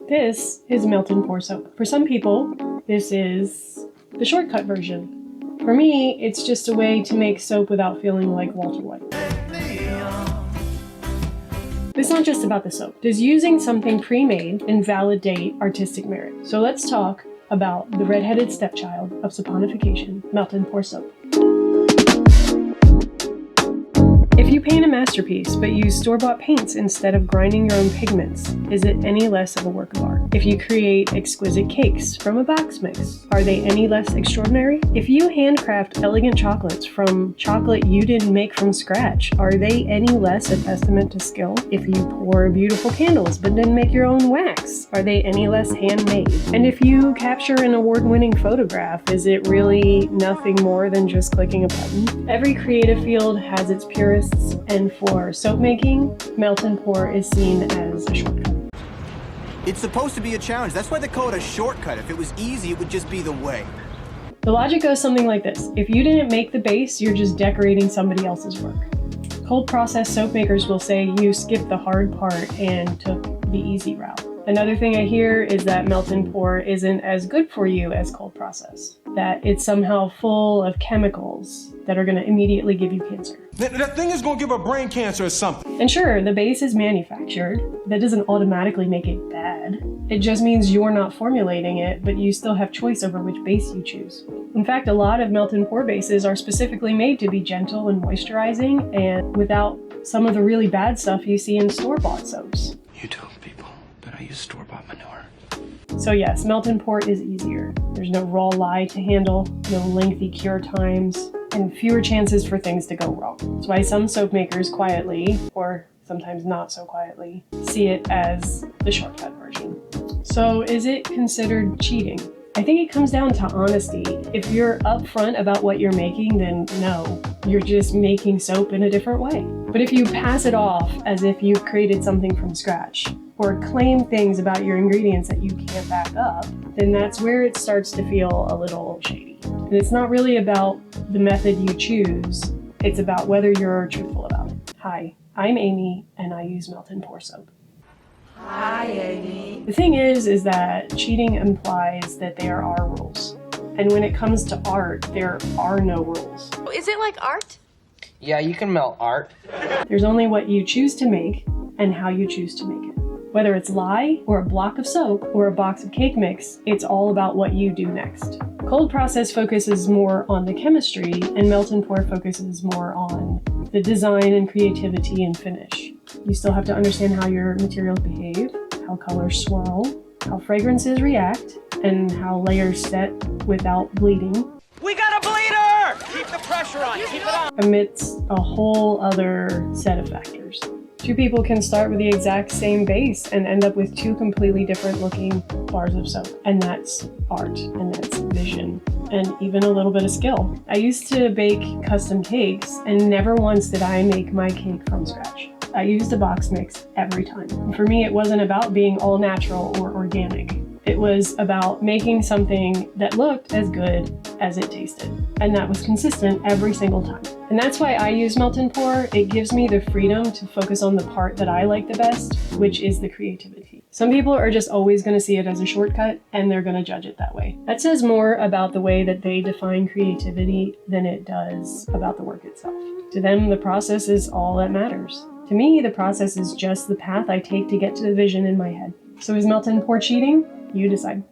This is melt and pour soap. For some people, this is the shortcut version. For me, it's just a way to make soap without feeling like Walter White. It's not just about the soap. Does using something pre-made invalidate artistic merit? So let's talk about the redheaded stepchild of saponification, melt and pour soap. If you paint a masterpiece but use store-bought paints instead of grinding your own pigments, is it any less of a work of art? If you create exquisite cakes from a box mix, are they any less extraordinary? If you handcraft elegant chocolates from chocolate you didn't make from scratch, are they any less a testament to skill? If you pour beautiful candles but didn't make your own wax, are they any less handmade? And if you capture an award-winning photograph, is it really nothing more than just clicking a button? Every creative field has its purists, and for soap making, melt and pour is seen as a shortcut. It's supposed to be a challenge. That's why they call it a shortcut. If it was easy, it would just be the way. The logic goes something like this. If you didn't make the base, you're just decorating somebody else's work. Cold process soap makers will say you skipped the hard part and took the easy route. Another thing I hear is that melt and pour isn't as good for you as cold process, that it's somehow full of chemicals that are going to immediately give you cancer. That thing is going to give her brain cancer or something. And sure, the base is manufactured. That doesn't automatically make it bad. It just means you're not formulating it, but you still have choice over which base you choose. In fact, a lot of melt and pour bases are specifically made to be gentle and moisturizing and without some of the really bad stuff you see in store-bought soaps. You tell people that I use store-bought manure. So yes, melt and pour is easier. There's no raw lye to handle, no lengthy cure times, and fewer chances for things to go wrong. That's why some soap makers quietly, or sometimes not so quietly, see it as the shortcut version. So is it considered cheating? I think it comes down to honesty. If you're upfront about what you're making, then no, you're just making soap in a different way. But if you pass it off as if you've created something from scratch, or claim things about your ingredients that you can't back up, then that's where it starts to feel a little shady. And it's not really about the method you choose, it's about whether you're truthful about it. Hi, I'm Amy, and I use melt and pour soap. Hi, Amy. The thing is that cheating implies that there are rules. And when it comes to art, there are no rules. Is it like art? Yeah, you can melt art. There's only what you choose to make and how you choose to make it. Whether it's lye, or a block of soap, or a box of cake mix, it's all about what you do next. Cold process focuses more on the chemistry, and melt and pour focuses more on the design and creativity and finish. You still have to understand how your materials behave, how colors swirl, how fragrances react, and how layers set without bleeding. We got a bleeder! Keep the pressure on, keep it on! Amidst a whole other set of factors. Two people can start with the exact same base and end up with two completely different looking bars of soap. And that's art, and that's vision, and even a little bit of skill. I used to bake custom cakes, and never once did I make my cake from scratch. I used a box mix every time. And for me, it wasn't about being all natural or organic. It was about making something that looked as good as it tasted. And that was consistent every single time. And that's why I use melt and pour. It gives me the freedom to focus on the part that I like the best, which is the creativity. Some people are just always going to see it as a shortcut, and they're going to judge it that way. That says more about the way that they define creativity than it does about the work itself. To them, the process is all that matters. To me, the process is just the path I take to get to the vision in my head. So is melt and pour cheating? You decide.